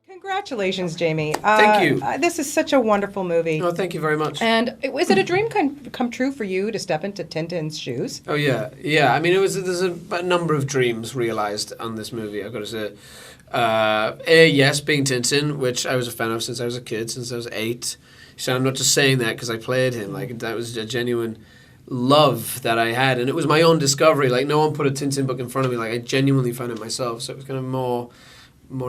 Congratulations, Jamie. Thank you. This is such a wonderful movie. Oh, thank you very much. And is it a dream come true for you to step into Tintin's shoes? Oh yeah. I mean, there's a number of dreams realized on this movie, I've got to say. Yes, being Tintin, which I was a fan of since I was a kid, since I was 8. So I'm not just saying that because I played him. Like, that was a genuine love that I had, and it was my own discovery. Like, no one put a Tintin book in front of me. Like, I genuinely found it myself. So it was kind of more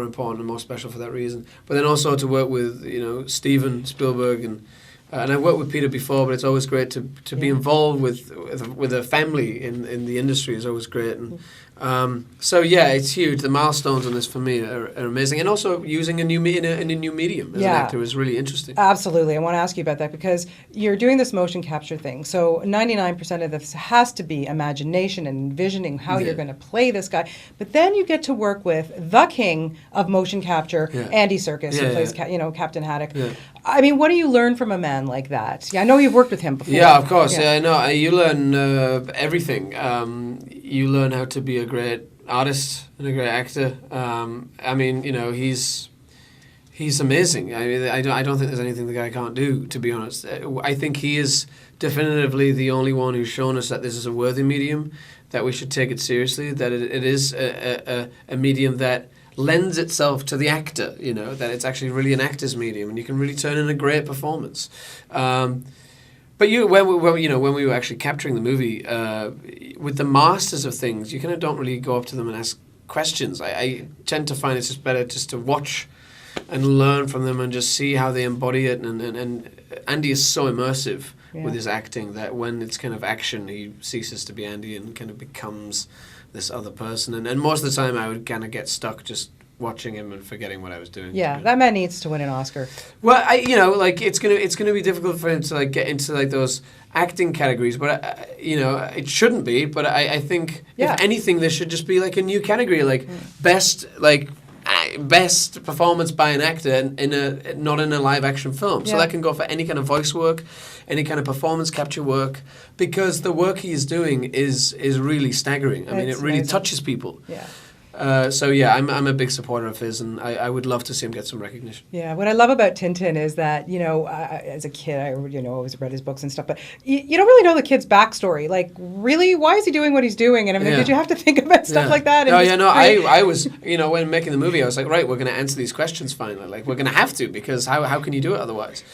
important and more special for that reason. But then also to work with, Steven Spielberg and I've worked with Peter before, but it's always great to be involved with a family in the industry is always great. And so yeah, it's huge. The milestones on this for me are amazing, and also using a new medium as an actor is really interesting. Absolutely, I want to ask you about that because you're doing this motion capture thing. So 99% of this has to be imagination and envisioning how you're going to play this guy. But then you get to work with the king of motion capture, Andy Serkis, who plays Captain Haddock. Yeah. I mean, what do you learn from a man like that? Yeah, I know you've worked with him before. Yeah, of course. Yeah, I know. You learn everything. You learn how to be a great artist and a great actor. I mean, he's amazing. I mean, I don't think there's anything the guy can't do, to be honest. I think he is definitively the only one who's shown us that this is a worthy medium, that we should take it seriously, that it is a medium that lends itself to the actor, that it's actually really an actor's medium, and you can really turn in a great performance. But when we were actually capturing the movie, with the masters of things, you kind of don't really go up to them and ask questions. I tend to find it's just better just to watch and learn from them and just see how they embody it. And Andy is so immersive with his acting that when it's kind of action, he ceases to be Andy and kind of becomes this other person. And most of the time, I would kind of get stuck just watching him and forgetting what I was doing. Yeah, that man needs to win an Oscar. Well, it's gonna be difficult for him to get into those acting categories, but it shouldn't be. But I think if anything, there should just be a new category, best performance by an actor not in a live action film. So that can go for any kind of voice work, any kind of performance capture work, because the work he is doing is really staggering. I mean, it really touches people. Yeah. I'm a big supporter of his, and I would love to see him get some recognition. Yeah, what I love about Tintin is that, as a kid, I always read his books and stuff, but you don't really know the kid's backstory. Like, really, why is he doing what he's doing? And I mean, did you have to think about stuff like that? I was, when making the movie, I was like, right, we're going to answer these questions finally. Like, we're going to have to, because how can you do it otherwise?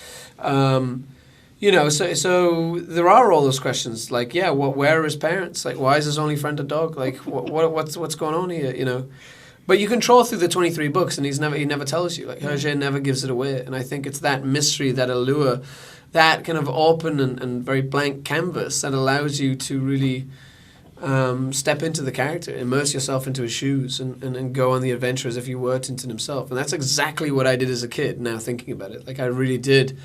So there are all those questions, like, where are his parents? Like, why is his only friend a dog? Like, what's going on here, But you can troll through the 23 books, and he never tells you. Like, Hergé never gives it away. And I think it's that mystery, that allure, that kind of open and very blank canvas that allows you to really step into the character, immerse yourself into his shoes, and go on the adventure as if you were Tintin himself. And that's exactly what I did as a kid, now thinking about it. Like, I really did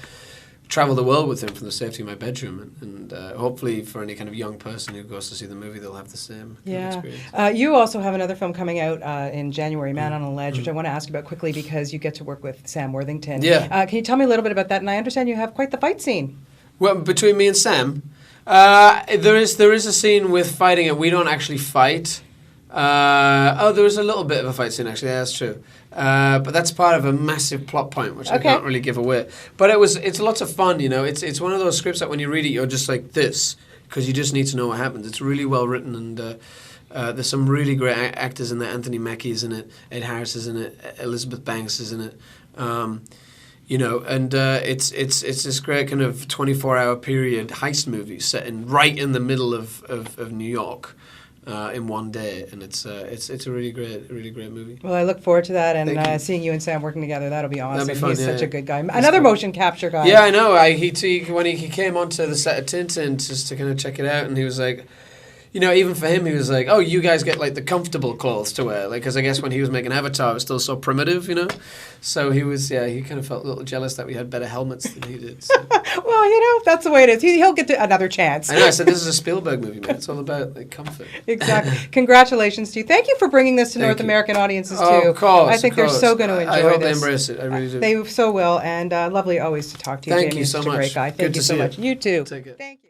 travel the world with him from the safety of my bedroom, and hopefully for any kind of young person who goes to see the movie, they'll have the same experience. You also have another film coming out in January, Man on a Ledge, which I want to ask you about quickly because you get to work with Sam Worthington. Yeah. Can you tell me a little bit about that? And I understand you have quite the fight scene. Well, between me and Sam, there is a scene with fighting, and we don't actually fight. There is a little bit of a fight scene, actually. Yeah, that's true. But that's part of a massive plot point, which I can't really give away. But it's lots of fun, It's one of those scripts that when you read it, you're just like this, because you just need to know what happens. It's really well written, and there's some really great actors in there. Anthony Mackie is in it, Ed Harris is in it, Elizabeth Banks is in it. It's this great kind of 24-hour period heist movie set right in the middle of New York. In one day, and it's a really great movie. Well, I look forward to that, and seeing you and Sam working together. That'll be awesome. That'll be fun, He's such a good guy. Another motion capture guy. Yeah, I know. When he came onto the set of Tintin just to kind of check it out, and he was like, even for him, he was like, oh, you guys get the comfortable clothes to wear, because I guess when he was making Avatar, it was still so primitive, So he kind of felt a little jealous that we had better helmets than he did. So. Well, that's the way it is. He'll get another chance. I know. I said this is a Spielberg movie, man. It's all about comfort. Exactly. Congratulations to you. Thank you for bringing this to North American audiences too. Of course. I think they're so going to enjoy this. I hope they embrace it. I really do. They so will, and lovely always to talk to you. Thank Jamie. you so much. Such a great guy. Thank you so much. You too. Take it. Thank you.